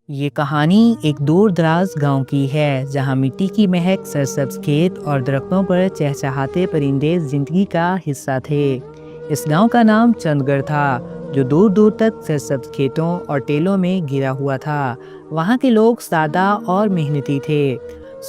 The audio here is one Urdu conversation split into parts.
یہ کہانی ایک دور دراز گاؤں کی ہے جہاں مٹی کی مہک، سرسبز کھیت اور درختوں پر چہچہاتے پرندے زندگی کا حصہ تھے۔ اس گاؤں کا نام چند گڑھ تھا جو دور دور تک سرسبز کھیتوں اور ٹیلوں میں گھرا ہوا تھا۔ وہاں کے لوگ سادہ اور محنتی تھے۔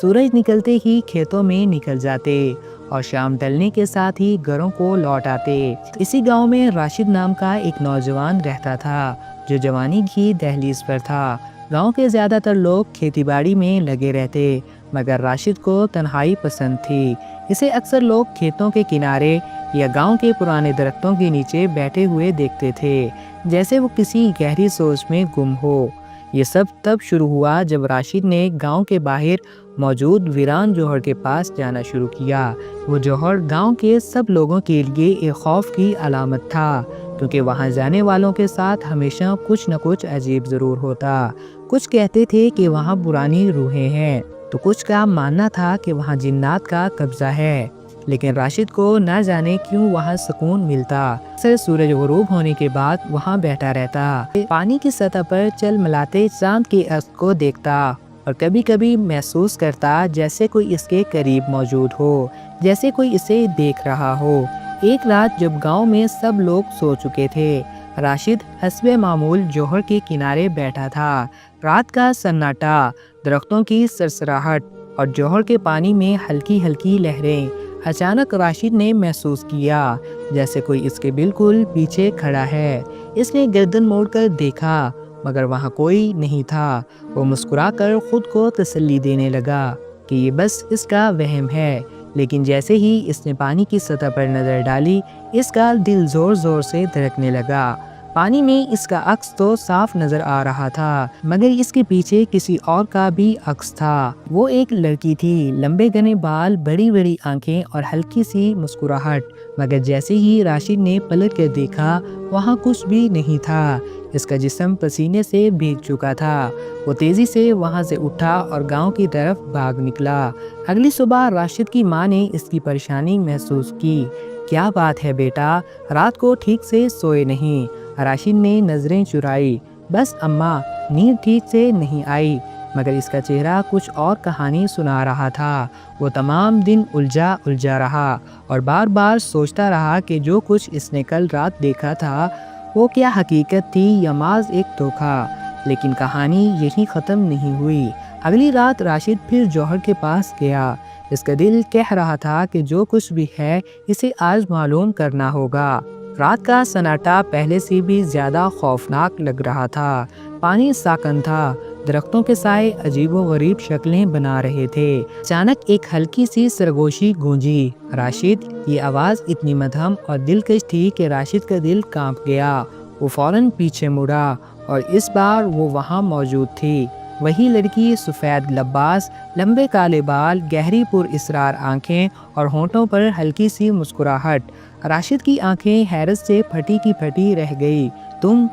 سورج نکلتے ہی کھیتوں میں نکل جاتے اور شام ڈھلنے کے ساتھ ہی گھروں کو لوٹ آتے۔ اسی گاؤں میں راشد نام کا ایک نوجوان رہتا تھا جو جوانی کی دہلیز پر تھا۔ گاؤں کے زیادہ تر لوگ کھیتی باڑی میں لگے رہتے، مگر راشد کو تنہائی پسند تھی۔ اسے اکثر لوگ کھیتوں کے کنارے یا گاؤں کے پرانے درختوں کے نیچے بیٹھے ہوئے دیکھتے تھے، جیسے وہ کسی گہری سوچ میں گم ہو۔ یہ سب تب شروع ہوا جب راشد نے گاؤں کے باہر موجود ویران جوہر کے پاس جانا شروع کیا۔ وہ جوہر گاؤں کے سب لوگوں کے لیے ایک خوف کی علامت تھا، کیونکہ وہاں جانے والوں کے ساتھ ہمیشہ کچھ نہ کچھ عجیب ضرور ہوتا۔ کچھ کہتے تھے کہ وہاں پرانی روحیں ہیں، تو کچھ کا ماننا تھا کہ وہاں جنات کا قبضہ ہے۔ لیکن راشد کو نہ جانے کیوں وہاں سکون ملتا۔ اکثر سورج غروب ہونے کے بعد وہاں بیٹھا رہتا، پانی کی سطح پر چل ملاتے چاند کے عکس کو دیکھتا اور کبھی کبھی محسوس کرتا جیسے کوئی اس کے قریب موجود ہو، جیسے کوئی اسے دیکھ رہا ہو۔ ایک رات جب گاؤں میں سب لوگ سو چکے تھے، راشد حسب معمول جوہر کے کنارے بیٹھا تھا۔ رات کا سناٹا، درختوں کی سرسراہٹ اور جوہر کے پانی میں ہلکی ہلکی لہریں۔ اچانک راشد نے محسوس کیا جیسے کوئی اس کے بالکل پیچھے کھڑا ہے۔ اس نے گردن موڑ کر دیکھا، مگر وہاں کوئی نہیں تھا۔ وہ مسکرا کر خود کو تسلی دینے لگا کہ یہ بس اس کا وہم ہے۔ لیکن جیسے ہی اس نے پانی کی سطح پر نظر ڈالی، اس کا دل زور زور سے دھڑکنے لگا۔ پانی میں اس کا عکس تو صاف نظر آ رہا تھا، مگر اس کے پیچھے کسی اور کا بھی عکس تھا۔ وہ ایک لڑکی تھی، لمبے گھنے بال، بڑی بڑی آنکھیں اور ہلکی سی مسکراہٹ۔ مگر جیسے ہی راشد نے پلٹ کر دیکھا، وہاں کچھ بھی نہیں تھا۔ اس کا جسم پسینے سے بھیگ چکا تھا۔ وہ تیزی سے وہاں سے اٹھا اور گاؤں کی طرف بھاگ نکلا۔ اگلی صبح راشد کی ماں نے اس کی پریشانی محسوس کی۔ کیا بات ہے بیٹا، رات کو ٹھیک سے سوئے نہیں؟ راشد نے نظریں چرائی۔ بس اماں، نیند ٹھیک سے نہیں آئی۔ مگر اس کا چہرہ کچھ اور کہانی سنا رہا تھا۔ وہ تمام دن الجھا رہا اور بار بار سوچتا رہا کہ جو کچھ اس نے کل رات دیکھا تھا وہ کیا حقیقت تھی یا محض ایک دھوکہ۔ لیکن کہانی یہی ختم نہیں ہوئی۔ اگلی رات راشد پھر جوہر کے پاس گیا۔ اس کا دل کہہ رہا تھا کہ جو کچھ بھی ہے اسے آج معلوم کرنا ہوگا۔ رات کا سناٹا پہلے سے بھی زیادہ خوفناک لگ رہا تھا۔ پانی ساکن تھا، درختوں کے سائے عجیب و غریب شکلیں بنا رہے تھے۔ اچانک ایک ہلکی سی سرگوشی گونجی۔ راشد! یہ آواز اتنی مدھم اور دلکش تھی کہ راشد کا دل کانپ گیا۔ وہ فوراً پیچھے مڑا اور اس بار وہ وہاں موجود تھی، وہی لڑکی، سفید لباس، لمبے کالے بال، گہری پر اسرار آنکھیں اور ہونٹوں پر ہلکی سی مسکراہٹ۔ راشد کی آنکھیں حیرت سے پھٹی کی پھٹی رہ گئی۔ تم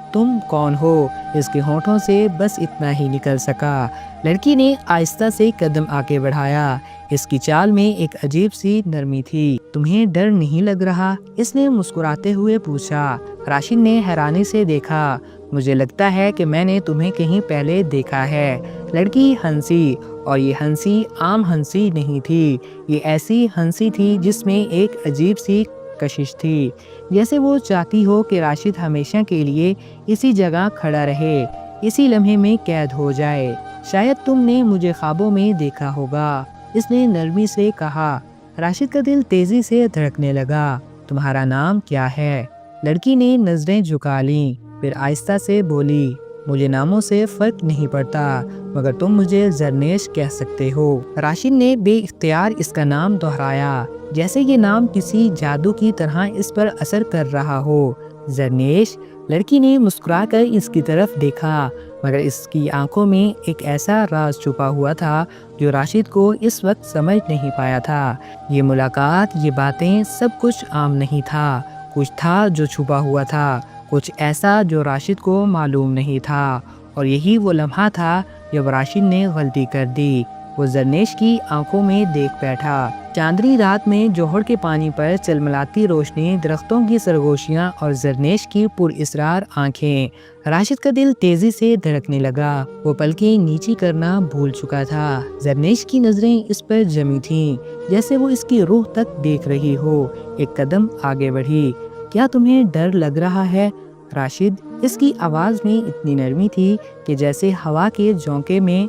کون ہو؟ اس کے ہونٹوں سے بس اتنا ہی نکل سکا۔ لڑکی نے آہستہ سے قدم آگے بڑھایا۔ اس کی چال میں ایک عجیب سی نرمی تھی۔ تمہیں ڈر نہیں لگ رہا؟ اس نے مسکراتے ہوئے پوچھا۔ راشد نے حیرانی سے دیکھا۔ مجھے لگتا ہے کہ میں نے تمہیں کہیں پہلے دیکھا ہے۔ لڑکی ہنسی، اور یہ ہنسی عام ہنسی نہیں تھی۔ یہ ایسی ہنسی تھی جس میں ایک عجیب سی کشش تھی، جیسے وہ چاہتی ہو کہ راشد ہمیشہ کے لیے اسی جگہ کھڑا رہے، اسی لمحے میں قید ہو جائے۔ شاید تم نے مجھے خوابوں میں دیکھا ہوگا، اس نے نرمی سے کہا۔ راشد کا دل تیزی سے دھڑکنے لگا۔ تمہارا نام کیا ہے؟ لڑکی نے نظریں جھکا لیں، پھر آہستہ سے بولی۔ مجھے ناموں سے فرق نہیں پڑتا، مگر تم مجھے زرنیش کہہ سکتے ہو۔ راشد نے بے اختیار اس کا نام دہرایا، جیسے یہ نام کسی جادو کی طرح اس پر اثر کر رہا ہو۔ زرنیش؟ لڑکی نے مسکرا کر اس کی طرف دیکھا، مگر اس کی آنکھوں میں ایک ایسا راز چھپا ہوا تھا جو راشد کو اس وقت سمجھ نہیں پایا تھا۔ یہ ملاقات، یہ باتیں، سب کچھ عام نہیں تھا۔ کچھ تھا جو چھپا ہوا تھا، کچھ ایسا جو راشد کو معلوم نہیں تھا۔ اور یہی وہ لمحہ تھا جب راشد نے غلطی کر دی۔ وہ زرنیش کی آنکھوں میں دیکھ بیٹھا۔ چاندنی رات میں جوہر کے پانی پر چلملاتی روشنی، درختوں کی سرگوشیاں اور زرنیش کی پر اسرار آنکھیں۔ راشد کا دل تیزی سے دھڑکنے لگا، وہ پلکیں نیچی کرنا بھول چکا تھا۔ زرنیش کی نظریں اس پر جمی تھیں، جیسے وہ اس کی روح تک دیکھ رہی ہو۔ ایک قدم آگے بڑھی۔ کیا تمہیں ڈر لگ رہا ہے راشد؟ اس کی آواز میں اتنی نرمی تھی کہ جیسے ہوا کے جھونکے میں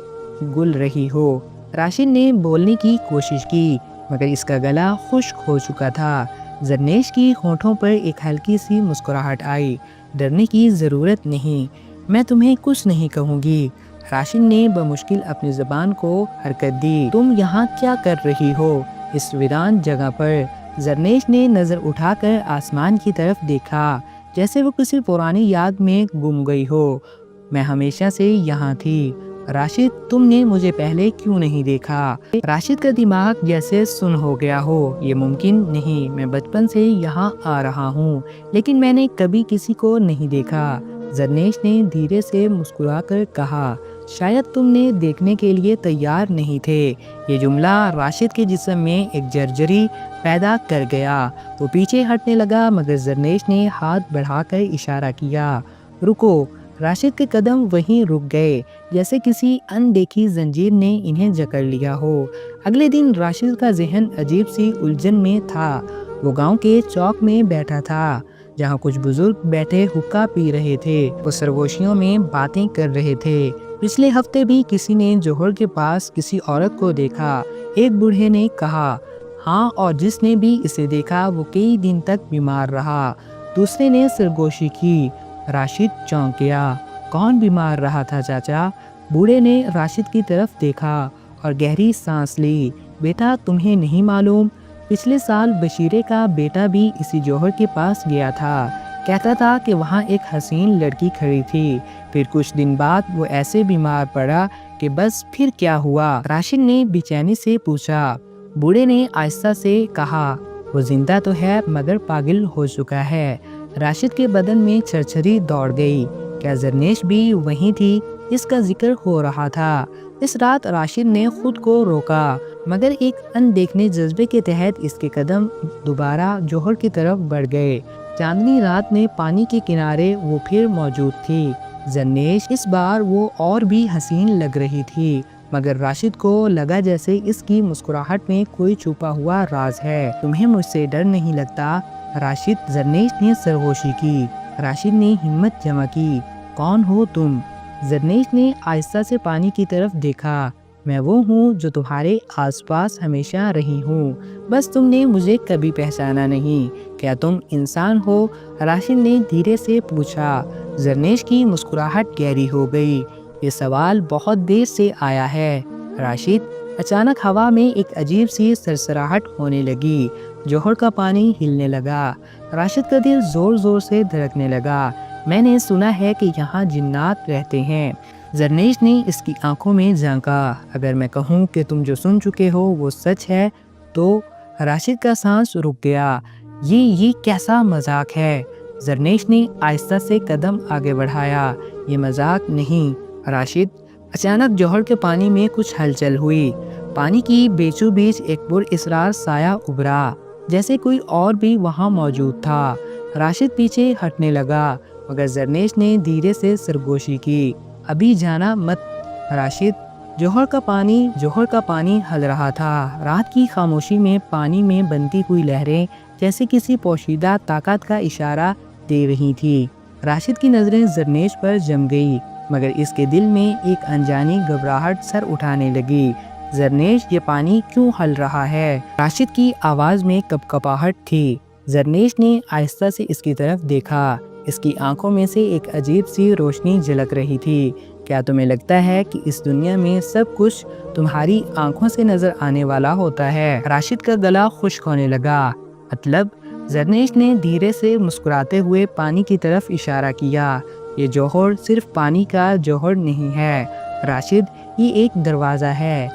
گل رہی ہو۔ راشد نے بولنے کی کوشش کی، مگر اس کا گلا خشک ہو چکا تھا۔ زرنیش کی ہونٹوں پر ایک ہلکی سی مسکراہٹ آئی۔ ڈرنے کی ضرورت نہیں، میں تمہیں کچھ نہیں کہوں گی۔ راشد نے بمشکل اپنی زبان کو حرکت دی۔ تم یہاں کیا کر رہی ہو اس ویران جگہ پر؟ زرنیش نے نظر اٹھا کر آسمان کی طرف دیکھا، جیسے وہ کسی پرانی یاد میں گم گئی ہو۔ میں ہمیشہ سے یہاں تھی راشد، تم نے مجھے پہلے کیوں نہیں دیکھا؟ راشد کا دماغ جیسے سن ہو گیا ہو۔ یہ ممکن نہیں، میں بچپن سے یہاں آ رہا ہوں، لیکن میں نے کبھی کسی کو نہیں دیکھا۔ زرنیش نے دھیرے سے مسکرا کر کہا، شاید تم نے دیکھنے کے لیے تیار نہیں تھے۔ یہ جملہ راشد کے جسم میں ایک جرجری پیدا کر گیا۔ وہ پیچھے ہٹنے لگا، مگر زرنیش نے ہاتھ بڑھا کر اشارہ کیا، رکو۔ راشد کے قدم وہیں رک گئے، جیسے کسی اندیکھی زنجیر نے انہیں جکڑ لیا ہو۔ اگلے دن راشد کا ذہن عجیب سی الجھن میں تھا۔ وہ گاؤں کے چوک میں بیٹھا تھا، جہاں کچھ بزرگ بیٹھے حقہ پی رہے تھے۔ وہ سرگوشیوں میں باتیں کر رہے تھے۔ پچھلے ہفتے بھی کسی نے جوہر کے پاس کسی عورت کو دیکھا، ایک بوڑھے نے کہا۔ ہاں، اور جس نے بھی اسے دیکھا وہ کئی دن تک بیمار رہا، دوسرے نے سرگوشی کی۔ راشد چونک گیا۔ کون بیمار رہا تھا چاچا؟ بوڑھے نے راشد کی طرف دیکھا اور گہری سانس لی۔ بیٹا، تمہیں نہیں معلوم؟ پچھلے سال بشیرے کا بیٹا بھی اسی جوہر کے پاس گیا تھا، کہتا تھا کہ وہاں ایک حسین لڑکی کھڑی تھی، پھر کچھ دن بعد وہ ایسے بیمار پڑا کہ بس پھر کیا ہوا؟ راشد نے بے چینی سے پوچھا۔ بوڑھے نے آہستہ سے کہا، وہ زندہ تو ہے مگر پاگل ہو چکا ہے۔ راشد کے بدن میں چھرچھری دوڑ گئی۔ کیا زرنیش بھی وہیں تھی؟ اس کا ذکر ہو رہا تھا۔ اس رات راشد نے خود کو روکا، مگر ایک اندیکھنے جذبے کے تحت اس کے قدم دوبارہ جوہر کی طرف بڑھ گئے۔ چاندنی رات میں پانی کے کنارے وہ پھر موجود تھی۔ زرنیش، اس بار وہ اور بھی حسین لگ رہی تھی، مگر راشد کو لگا جیسے اس کی مسکراہٹ میں کوئی چھپا ہوا راز ہے۔ تمہیں مجھ سے ڈر نہیں لگتا راشد؟ زرنیش نے سرگوشی کی۔ راشد نے ہمت جمع کی۔ کون ہو تم؟ زرنیش نے آہستہ سے پانی کی طرف دیکھا۔ میں وہ ہوں جو تمہارے آس پاس ہمیشہ رہی ہوں، بس تم نے مجھے کبھی پہچانا نہیں۔ کیا تم انسان ہو؟ راشد نے دھیرے سے پوچھا۔ زرنیش کی مسکراہٹ گہری ہو گئی۔ یہ سوال بہت دیر سے آیا ہے راشد۔ اچانک ہوا میں ایک عجیب سی سرسراہٹ ہونے لگی، جوہر کا پانی ہلنے لگا۔ راشد کا دل زور زور سے دھڑکنے لگا۔ میں نے سنا ہے کہ یہاں جنات رہتے ہیں۔ زرنیش نے اس کی آنکھوں میں جھانکا۔ اگر میں کہوں کہ تم جو سن چکے ہو وہ سچ ہے تو؟ راشد کا سانس رک گیا۔ یہ کیسا مذاق ہے؟ زرنیش نے آہستہ سے قدم آگے بڑھایا۔ یہ مذاق نہیں راشد۔ اچانک جوہر کے پانی میں کچھ ہلچل ہوئی۔ پانی کی بیچو بیچ ایک پر اسرار سایہ ابھرا، جیسے کوئی اور بھی وہاں موجود تھا۔ راشد پیچھے ہٹنے لگا، مگر زرنیش نے دھیرے سے سرگوشی کی۔ ابھی جانا مت راشد۔ جوہر کا پانی ہل رہا تھا۔ رات کی خاموشی میں پانی میں بنتی ہوئی لہریں جیسے کسی پوشیدہ طاقت کا اشارہ دے رہی تھی۔ راشد کی نظریں زرنیش پر جم گئی، مگر اس کے دل میں ایک انجانی گھبراہٹ سر اٹھانے لگی۔ زرنیش، یہ پانی کیوں ہل رہا ہے؟ راشد کی آواز میں کپکپاہٹ تھی۔ زرنیش نے آہستہ سے اس کی طرف دیکھا۔ اس کی آنکھوں میں سے ایک عجیب سی روشنی جھلک رہی تھی۔ کیا تمہیں لگتا ہے کہ اس دنیا میں سب کچھ تمہاری آنکھوں سے نظر آنے والا ہوتا ہے؟ راشد کا گلا خشک ہونے لگا۔ مطلب؟ زرنیش نے دھیرے سے مسکراتے ہوئے پانی کی طرف اشارہ کیا۔ یہ جوہر صرف پانی کا جوہر نہیں ہے راشد، یہ ایک دروازہ ہے۔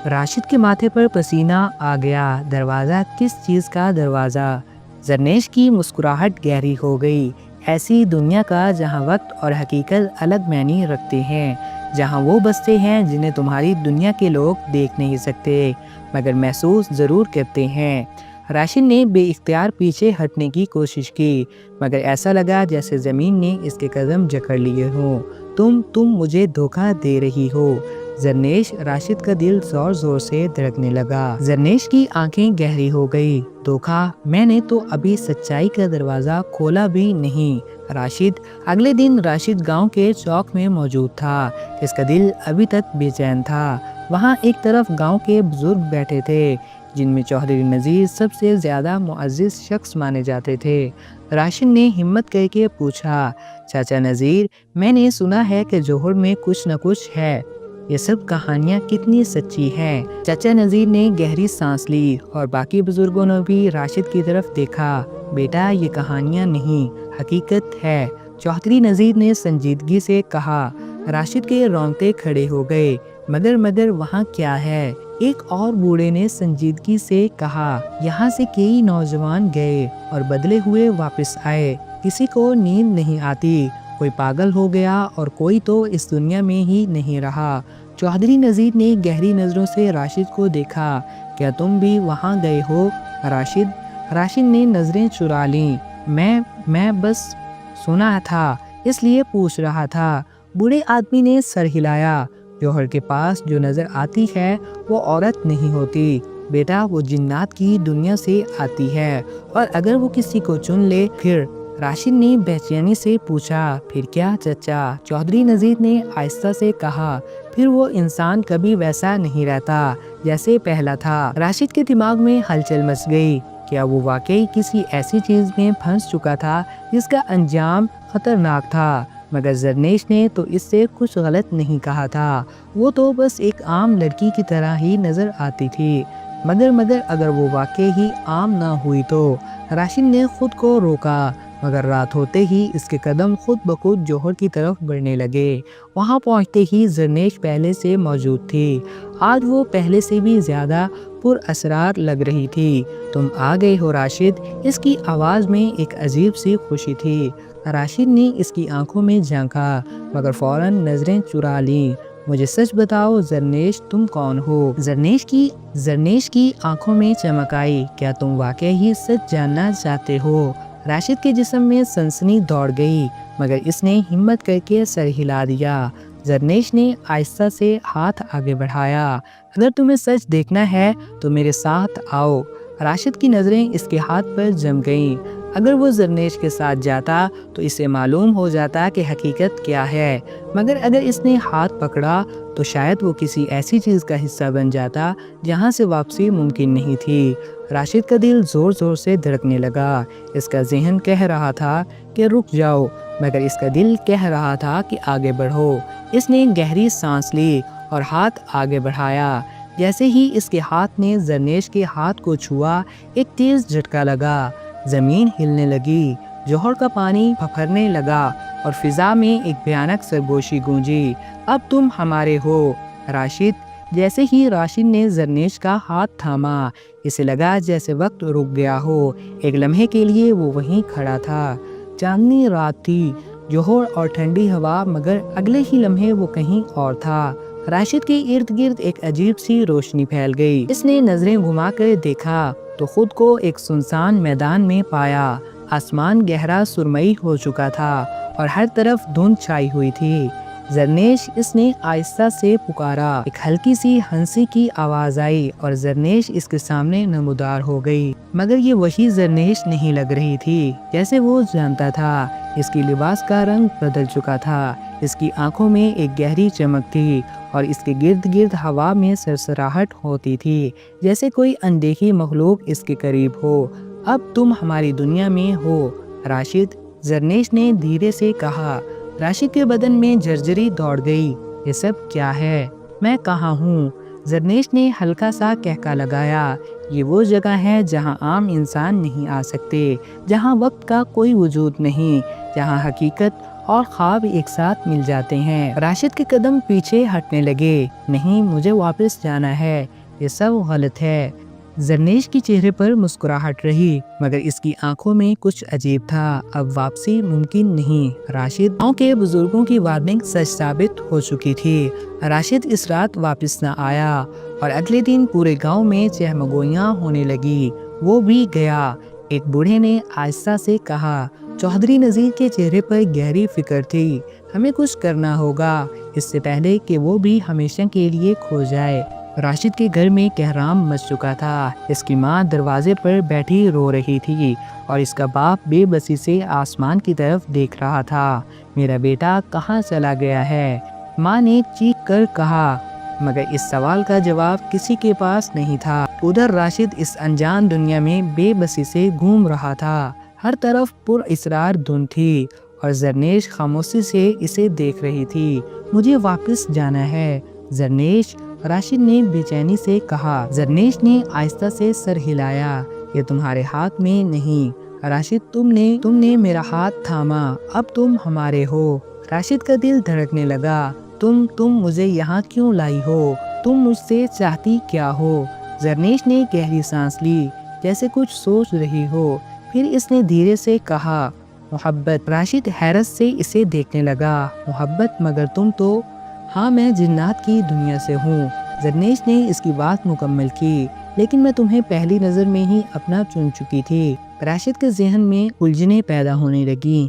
راشد کے ماتھے پر پسینہ آ گیا۔ دروازہ؟ کس چیز کا دروازہ؟ زرنیش کی مسکراہٹ گہری ہو گئی۔ ایسی دنیا کا جہاں وقت اور حقیقت الگ معنی رکھتے ہیں، جہاں وہ بستے ہیں جنہیں تمہاری دنیا کے لوگ دیکھ نہیں سکتے مگر محسوس ضرور کرتے ہیں۔ راشد نے بے اختیار پیچھے ہٹنے کی کوشش کی، مگر ایسا لگا جیسے زمین نے اس کے قدم جکڑ لیے ہوں۔ تم مجھے دھوکہ دے رہی ہو۔ زرنیش، راشد کا دل زور زور سے دھڑکنے لگا۔ زرنیش کی آنکھیں گہری ہو گئی۔ دھوکہ؟ میں نے تو ابھی سچائی کا دروازہ کھولا بھی نہیں۔ راشد، اگلے دن راشد گاؤں کے چوک میں موجود تھا۔ اس کا دل ابھی تک بے چین تھا۔ وہاں ایک طرف گاؤں کے بزرگ بیٹھے تھے، جن میں چودھری نذیر سب سے زیادہ معزز شخص مانے جاتے تھے۔ راشد نے ہمت کر کے پوچھا، چاچا نذیر، میں نے سنا ہے کہ جوہر میں کچھ نہ کچھ ہے، یہ سب کہانیاں کتنی سچی ہیں؟ چاچا نذیر نے گہری سانس لی اور باقی بزرگوں نے بھی راشد کی طرف دیکھا۔ بیٹا، یہ کہانیاں نہیں، حقیقت ہے، چودھری نذیر نے سنجیدگی سے کہا۔ راشد کے رونگٹے کھڑے ہو گئے۔ مگر وہاں کیا ہے؟ ایک اور بوڑھے نے سنجیدگی سے کہا، یہاں سے کئی نوجوان گئے اور بدلے ہوئے واپس آئے۔ کسی کو نیند نہیں آتی، کوئی پاگل ہو گیا اور کوئی تو اس دنیا میں ہی نہیں رہا۔ چودھری نذیر نے گہری نظروں سے راشد کو دیکھا۔ کیا تم بھی وہاں گئے ہو راشد نے نظریں چرا لیں۔ میں بس سنا تھا، اس لیے پوچھ رہا تھا۔ بوڑھے آدمی نے سر ہلایا۔ جوہر کے پاس جو نظر آتی ہے وہ عورت نہیں ہوتی بیٹا، وہ جنات کی دنیا سے آتی ہے، اور اگر وہ کسی کو چن لے پھر؟ راشد نے بے چینی سے پوچھا۔ پھر کیا چچا؟ چودھری نذیر نے آہستہ سے کہا، پھر وہ انسان کبھی ویسا نہیں رہتا جیسے پہلا تھا۔ راشد کے دماغ میں ہلچل مچ گئی۔ کیا وہ واقعی کسی ایسی چیز میں پھنس چکا تھا جس کا انجام خطرناک تھا؟ مگر زرنیش نے تو اس سے کچھ غلط نہیں کہا تھا، وہ تو بس ایک عام لڑکی کی طرح ہی نظر آتی تھی۔ مگر اگر وہ واقعی ہی عام نہ ہوئی تو؟ راشد نے خود کو روکا، مگر رات ہوتے ہی اس کے قدم خود بخود جوہر کی طرف بڑھنے لگے۔ وہاں پہنچتے ہی زرنیش پہلے سے موجود تھی۔ آج وہ پہلے سے بھی زیادہ پر اسرار لگ رہی تھی۔ تم آ گئے ہو راشد، اس کی آواز میں ایک عجیب سی خوشی تھی۔ راشد نے اس کی آنکھوں میں جھانکا، مگر فوراً نظریں چرا لیں۔ مجھے سچ بتاؤ زرنیش، تم کون ہو؟ زرنیش کی آنکھوں میں چمک آئی۔ کیا تم واقعی ہی سچ جاننا چاہتے ہو؟ راشد کے جسم میں سنسنی دوڑ گئی، مگر اس نے ہمت کر کے سر ہلا دیا۔ زرنیش نے آہستہ سے ہاتھ آگے بڑھایا۔ اگر تمہیں سچ دیکھنا ہے تو میرے ساتھ آؤ۔ راشد کی نظریں اس کے ہاتھ پر جم گئیں۔ اگر وہ زرنیش کے ساتھ جاتا تو اسے معلوم ہو جاتا کہ حقیقت کیا ہے، مگر اگر اس نے ہاتھ پکڑا تو شاید وہ کسی ایسی چیز کا حصہ بن جاتا جہاں سے واپسی ممکن نہیں تھی۔ راشد کا دل زور زور سے دھڑکنے لگا۔ اس کا ذہن کہہ رہا تھا کہ رک جاؤ، مگر اس کا دل کہہ رہا تھا کہ آگے بڑھو۔ اس نے گہری سانس لی اور ہاتھ آگے بڑھایا۔ جیسے ہی اس کے ہاتھ نے زرنیش کے ہاتھ کو چھوا، ایک تیز جھٹکا لگا، زمین ہلنے لگی، جوہر کا پانی پھپھرنے لگا اور فضا میں ایک بھیانک سرگوشی گونجی۔ اب تم ہمارے ہو راشد۔ جیسے ہی راشد نے زرنیش کا ہاتھ تھاما، اسے لگا جیسے وقت رک گیا ہو۔ ایک لمحے کے لیے وہ وہیں کھڑا تھا۔ چاندنی رات تھی، جوہر اور ٹھنڈی ہوا، مگر اگلے ہی لمحے وہ کہیں اور تھا۔ راشد کے ارد گرد ایک عجیب سی روشنی پھیل گئی۔ اس نے نظریں گھما کر دیکھا تو خود کو ایک سنسان میدان میں پایا۔ آسمان گہرا سرمئی ہو چکا تھا اور ہر طرف دھند چھائی ہوئی تھی۔ زرنیش، اس نے آہستہ سے پکارا۔ ایک ہلکی سی ہنسی کی آواز آئی اور زرنیش اس کے سامنے نمودار ہو گئی، مگر یہ وہی زرنیش نہیں لگ رہی تھی جیسے وہ جانتا تھا۔ اس کی لباس کا رنگ بدل چکا تھا، اس کی آنکھوں میں ایک گہری چمک تھی اور اس کے گرد گرد ہوا میں سرسراہٹ ہوتی تھی، جیسے کوئی اندیکھی مخلوق اس کے قریب ہو۔ اب تم ہماری دنیا میں ہو راشد، زرنیش نے دھیرے سے کہا۔ راشد کے بدن میں جھرجھری دوڑ گئی۔ یہ سب کیا ہے؟ میں کہاں ہوں؟ زرنیش نے ہلکا سا کہکا لگایا۔ یہ وہ جگہ ہے جہاں عام انسان نہیں آ سکتے، جہاں وقت کا کوئی وجود نہیں، جہاں حقیقت اور خواب ایک ساتھ مل جاتے ہیں۔ راشد کے قدم پیچھے ہٹنے لگے۔ نہیں، مجھے واپس جانا ہے، یہ سب غلط ہے۔ زرنیش کی چہرے پر مسکراہٹ رہی، مگر اس کی آنکھوں میں کچھ عجیب تھا۔ اب واپسی ممکن نہیں۔ راشد گاؤں کے بزرگوں کی وارننگ سچ ثابت ہو چکی تھی۔ راشد اس رات واپس نہ آیا اور اگلے دن پورے گاؤں میں چہمگوئیاں ہونے لگی۔ وہ بھی گیا۔ ایک بوڑھے نے آہستہ سے کہا۔ چودھری نذیر کے چہرے پر گہری فکر تھی۔ ہمیں کچھ کرنا ہوگا اس سے پہلے کہ وہ بھی ہمیشہ کے لیے کھو جائے۔ راشد کے گھر میں کہرام مچ چکا تھا۔ اس کی ماں دروازے پر بیٹھی رو رہی تھی اور اس کا باپ بے بسی سے آسمان کی طرف دیکھ رہا تھا۔ میرا بیٹا کہاں چلا گیا ہے؟ ماں نے چیخ کر کہا، مگر اس سوال کا جواب کسی کے پاس نہیں تھا۔ ادھر راشد اس انجان دنیا میں بے بسی سے گھوم رہا تھا۔ ہر طرف پر اسرار دھند تھی اور زرنیش خاموشی سے اسے دیکھ رہی تھی۔ مجھے واپس جانا ہے زرنیش، راشد نے بے چینی سے کہا۔ زرنیش نے آہستہ سے سر ہلایا۔ یہ تمہارے ہاتھ میں نہیں راشد، تم نے میرا ہاتھ تھاما، اب تم ہمارے ہو۔ راشد کا دل دھڑکنے لگا۔ تم مجھے یہاں کیوں لائی ہو؟ تم مجھ سے چاہتی کیا ہو؟ زرنیش نے گہری سانس لی، جیسے کچھ سوچ رہی ہو۔ پھر اس نے دھیرے سے کہا، محبت۔ راشد حیرت سے اسے دیکھنے لگا۔ محبت؟ مگر تم تو… ہاں، میں جنات کی دنیا سے ہوں۔ زرنیش نے اس کی بات مکمل کی۔ لیکن میں تمہیں پہلی نظر میں ہی اپنا چن چکی تھی۔ راشد کے ذہن میں الجھنیں پیدا ہونے لگی۔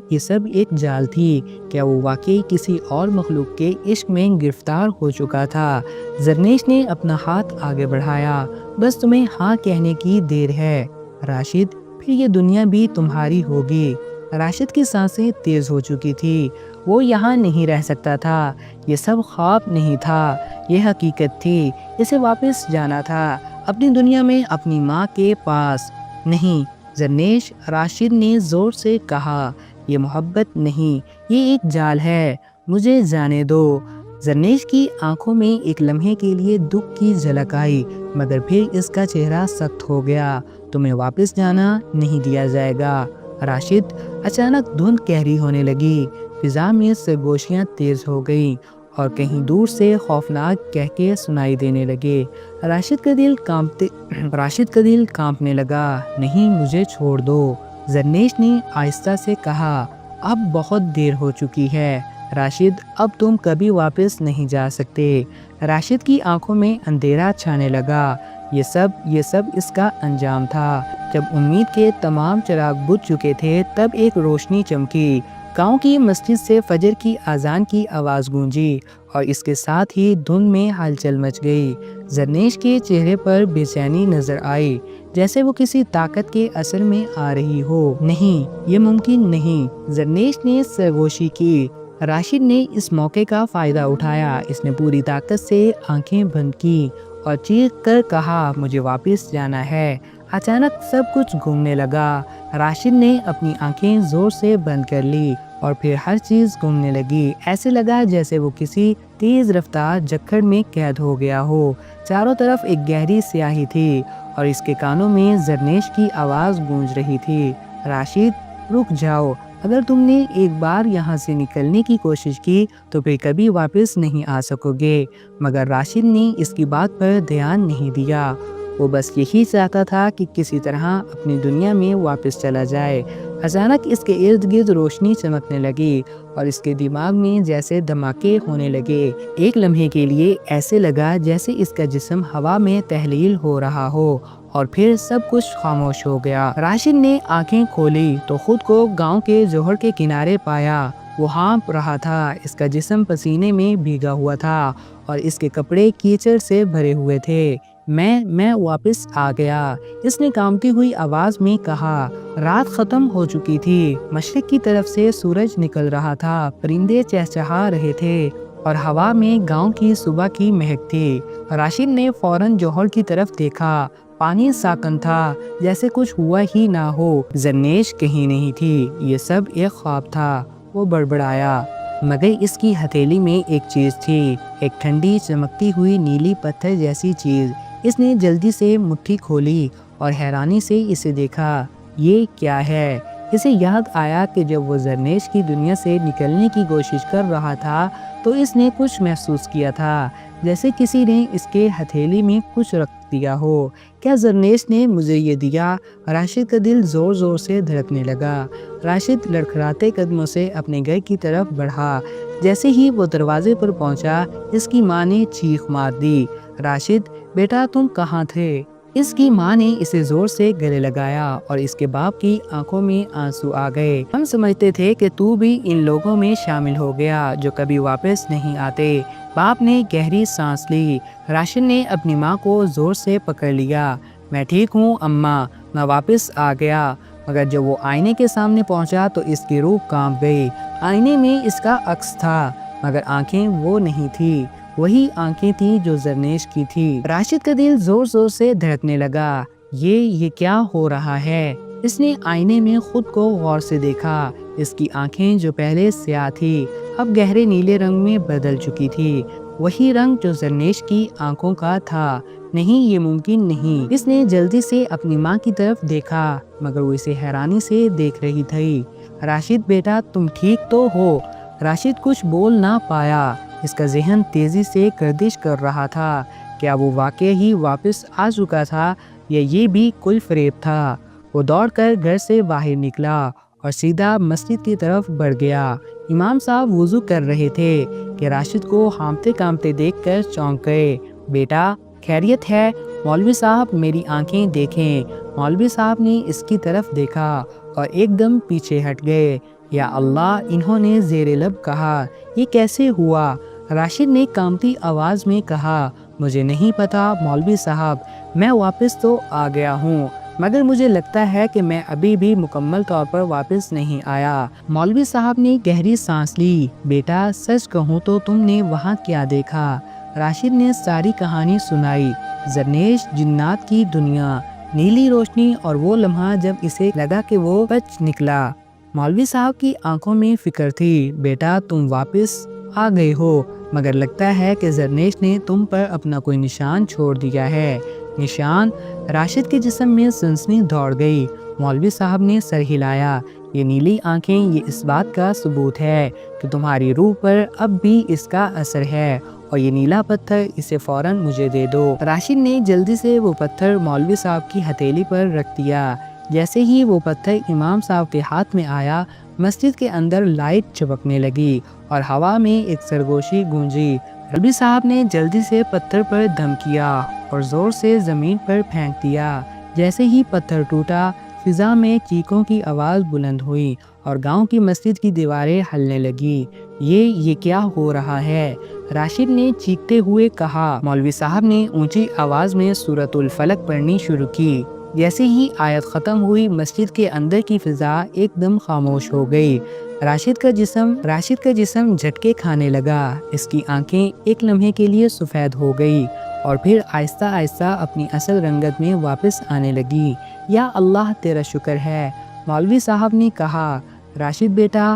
یہ سب ایک جال تھی۔ کیا وہ واقعی کسی اور مخلوق کے عشق میں گرفتار ہو چکا تھا؟ زرنیش نے اپنا ہاتھ آگے بڑھایا۔ بس تمہیں ہاں کہنے کی دیر ہے راشد، پھر یہ دنیا بھی تمہاری ہوگی۔ راشد کی سانسیں تیز ہو چکی تھی۔ وہ یہاں نہیں رہ سکتا تھا۔ یہ سب خواب نہیں تھا، یہ حقیقت تھی۔ اسے واپس جانا تھا، اپنی دنیا میں، اپنی ماں کے پاس۔ نہیں زرنیش، راشد نے زور سے کہا، یہ محبت نہیں، یہ ایک جال ہے، مجھے جانے دو۔ زرنیش کی آنکھوں میں ایک لمحے کے لیے دکھ کی جھلک آئی، مگر پھر اس کا چہرہ سخت ہو گیا۔ تمہیں واپس جانا نہیں دیا جائے گا راشد۔ اچانک دھند گہری ہونے لگی، فضا میں سرگوشیاں تیز ہو گئیں اور کہیں دور سے خوفناک کہکے سنائی دینے لگے۔ راشد کا دل کانپنے لگا۔ نہیں، مجھے چھوڑ دو، زرنیش نے آہستہ سے کہا۔ اب بہت دیر ہو چکی ہے راشد، اب تم کبھی واپس نہیں جا سکتے۔ راشد کی آنکھوں میں اندھیرا چھانے لگا۔ یہ سب اس کا انجام تھا۔ جب امید کے تمام چراغ بجھ چکے تھے، تب ایک روشنی چمکی۔ گاؤں کی مسجد سے فجر کی اذان کی آواز گونجی اور اس کے ساتھ ہی دھند میں ہلچل مچ گئی۔ زرنیش کے چہرے پر بے چینی نظر آئی، جیسے وہ کسی طاقت کے اثر میں آ رہی ہو۔ نہیں، یہ ممکن نہیں، زرنیش نے سرگوشی کی۔ راشد نے اس موقع کا فائدہ اٹھایا۔ اس نے پوری طاقت سے آنکھیں بند کی اور چیخ کر کہا، مجھے واپس جانا ہے۔ اچانک سب کچھ گھومنے لگا۔ راشد نے اپنی آنکھیں زور سے بند کر لی اور پھر ہر چیز گھومنے لگی۔ ایسے لگا جیسے وہ کسی تیز رفتار جکڑ میں قید ہو گیا ہو۔ چاروں طرف ایک گہری سیاہی تھی اور اس کے کانوں میں زرنیش کی آواز گونج رہی تھی، راشد رک جاؤ، اگر تم نے ایک بار یہاں سے نکلنے کی کوشش کی تو پھر کبھی واپس نہیں آ سکو گے۔ مگر راشد نے اس کی بات پر دھیان نہیں دیا۔ وہ بس یہی چاہتا تھا کہ کسی طرح اپنی دنیا میں واپس چلا جائے۔ اچانک اس کے ارد گرد روشنی چمکنے لگی اور اس کے دماغ میں جیسے دھماکے ہونے لگے۔ ایک لمحے کے لیے ایسے لگا جیسے اس کا جسم ہوا میں تحلیل ہو رہا ہو اور پھر سب کچھ خاموش ہو گیا۔ راشد نے آنکھیں کھولی تو خود کو گاؤں کے جوہر کے کنارے پایا۔ وہ ہانپ رہا تھا، اس کا جسم پسینے میں بھیگا ہوا تھا اور اس کے کپڑے کیچڑ سے بھرے ہوئے تھے۔ میں واپس آ گیا، اس نے کانپتی ہوئی آواز میں کہا۔ رات ختم ہو چکی تھی، مشرق کی طرف سے سورج نکل رہا تھا، پرندے چہچہا رہے تھے اور ہوا میں گاؤں کی صبح کی مہک تھی۔ راشد نے فوراً جوہر کی طرف دیکھا، پانی ساکن تھا، جیسے کچھ ہوا ہی نہ ہو۔ زرنیش کہیں نہیں تھی، یہ سب ایک خواب تھا۔ وہ بڑبڑایا، مگر اس کی ہتھیلی میں ایک چیز تھی، ایک ٹھنڈی چمکتی ہوئی نیلی پتھر جیسی چیز۔ اس نے جلدی سے مٹھی کھولی اور حیرانی سے اسے دیکھا۔ یہ کیا ہے؟ اسے یاد آیا کہ جب وہ زرنیش کی دنیا سے نکلنے کی کوشش کر رہا تھا تو اس نے کچھ محسوس کیا تھا، جیسے کسی نے اس کے ہتھیلی میں کچھ دیا ہو۔ کیا زرنیش نے مجھے یہ دیا؟ راشد کا دل زور زور سے دھڑکنے لگا۔ راشد لڑکھڑاتے قدموں سے اپنے گھر کی طرف بڑھا۔ جیسے ہی وہ دروازے پر پہنچا، اس کی ماں نے چیخ مار دی، راشد بیٹا تم کہاں تھے؟ اس کی ماں نے اسے زور سے گلے لگایا اور اس کے باپ کی آنکھوں میں آنسو آ گئے۔ ہم سمجھتے تھے کہ تو بھی ان لوگوں میں شامل ہو گیا جو کبھی واپس نہیں آتے۔ باپ نے گہری سانس لی۔ راشد نے اپنی ماں کو زور سے پکڑ لیا۔ میں ٹھیک ہوں اماں، میں واپس آ گیا۔ مگر جب وہ آئینے کے سامنے پہنچا تو اس کی روح کانپ گئی۔ آئینے میں اس کا عکس تھا، مگر آنکھیں وہ نہیں تھی، وہی آنکھیں تھیں جو زرنیش کی تھی۔ راشد کا دل زور زور سے دھڑکنے لگا۔ یہ کیا ہو رہا ہے؟ اس نے آئینے میں خود کو غور سے دیکھا۔ اس کی آنکھیں جو پہلے سیاہ تھی اب گہرے نیلے رنگ میں بدل چکی تھی، وہی رنگ جو زرنیش کی آنکھوں کا تھا۔ نہیں، یہ ممکن نہیں۔ اس نے جلدی سے اپنی ماں کی طرف دیکھا، مگر وہ اسے حیرانی سے دیکھ رہی تھی۔ راشد بیٹا تم ٹھیک تو ہو؟ راشد کچھ بول نہ پایا۔ اس کا ذہن تیزی سے گردش کر رہا تھا۔ کیا وہ واقعی ہی واپس آ چکا تھا یا یہ بھی کوئی فریب تھا؟ وہ دوڑ کر گھر سے باہر نکلا اور سیدھا مسجد کی طرف بڑھ گیا۔ امام صاحب وضو کر رہے تھے کہ راشد کو ہانپتے کانپتے دیکھ کر چونک گئے۔ بیٹا خیریت ہے؟ مولوی صاحب میری آنکھیں دیکھیں۔ مولوی صاحب نے اس کی طرف دیکھا اور ایک دم پیچھے ہٹ گئے۔ یا اللہ، انہوں نے زیر لب کہا، یہ کیسے ہوا؟ راشد نے کانپتی آواز میں کہا، مجھے نہیں پتا مولوی صاحب، میں واپس تو آ گیا ہوں، مگر مجھے لگتا ہے کہ میں ابھی بھی مکمل طور پر واپس نہیں آیا۔ مولوی صاحب نے گہری سانس لی۔ بیٹا سچ کہوں تو تم نے وہاں کیا دیکھا؟ راشد نے ساری کہانی سنائی۔ زرنیش، جنات کی دنیا، نیلی روشنی اور وہ لمحہ جب اسے لگا کہ وہ بچ نکلا۔ مولوی صاحب کی آنکھوں میں فکر تھی۔ بیٹا تم واپس آ گئے ہو، مگر لگتا ہے کہ زرنیش نے تم پر اپنا کوئی نشان چھوڑ دیا ہے۔ نشان؟ راشد کے جسم میں سنسنی دوڑ گئی۔ مولوی صاحب نے سر ہلایا۔ یہ نیلی آنکھیں یہ اس بات کا ثبوت ہے کہ تمہاری روح پر اب بھی اس کا اثر ہے، اور یہ نیلا پتھر، اسے فوراً مجھے دے دو۔ راشد نے جلدی سے وہ پتھر مولوی صاحب کی ہتھیلی پر رکھ دیا۔ جیسے ہی وہ پتھر امام صاحب کے ہاتھ میں آیا، مسجد کے اندر لائٹ چمکنے لگی اور ہوا میں ایک سرگوشی گونجی۔ مولوی صاحب نے جلدی سے پتھر پر دم کیا اور زور سے زمین پر پھینک دیا۔ جیسے ہی پتھر ٹوٹا، فضا میں چیخوں کی آواز بلند ہوئی اور گاؤں کی مسجد کی دیواریں ہلنے لگی۔ یہ کیا ہو رہا ہے؟ راشد نے چیختے ہوئے کہا۔ مولوی صاحب نے اونچی آواز میں سورۃ الفلق پڑھنی شروع کی۔ جیسے ہی آیت ختم ہوئی، مسجد کے اندر کی فضا ایک دم خاموش ہو گئی۔ راشد کا جسم جھٹکے کھانے لگا۔ اس کی آنکھیں ایک لمحے کے لیے سفید ہو گئی اور پھر آہستہ آہستہ اپنی اصل رنگت میں واپس آنے لگی۔ یا اللہ تیرا شکر ہے، مولوی صاحب نے کہا۔ راشد بیٹا،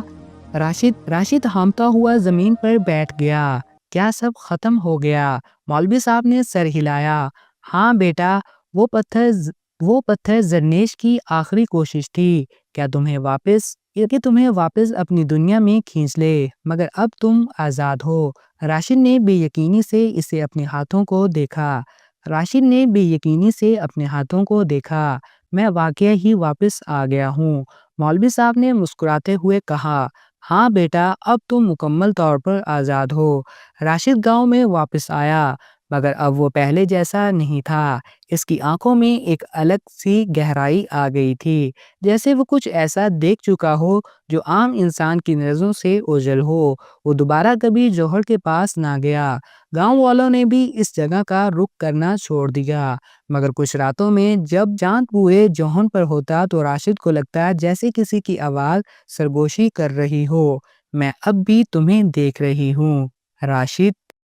راشد ہانپتا ہوا زمین پر بیٹھ گیا۔ کیا سب ختم ہو گیا؟ مولوی صاحب نے سر ہلایا۔ ہاں بیٹا، وہ پتھر زرنیش کی آخری کوشش تھی کہ تمہیں واپس اپنی دنیا میں کھینچ لے، مگر اب تم آزاد ہو۔ راشد نے بے یقینی سے اسے اپنے ہاتھوں کو دیکھا۔ میں واقعی ہی واپس آ گیا ہوں۔ مولوی صاحب نے مسکراتے ہوئے کہا، ہاں بیٹا، اب تم مکمل طور پر آزاد ہو۔ راشد گاؤں میں واپس آیا، مگر اب وہ پہلے جیسا نہیں تھا۔ اس کی آنکھوں میں ایک الگ سی گہرائی آ گئی تھی، جیسے وہ کچھ ایسا دیکھ چکا ہو جو عام انسان کی نظروں سے اوجھل ہو۔ وہ دوبارہ کبھی جوہر کے پاس نہ گیا۔ گاؤں والوں نے بھی اس جگہ کا رخ کرنا چھوڑ دیا، مگر کچھ راتوں میں جب چاند پورے جوہر پر ہوتا تو راشد کو لگتا جیسے کسی کی آواز سرگوشی کر رہی ہو، میں اب بھی تمہیں دیکھ رہی ہوں۔ راشد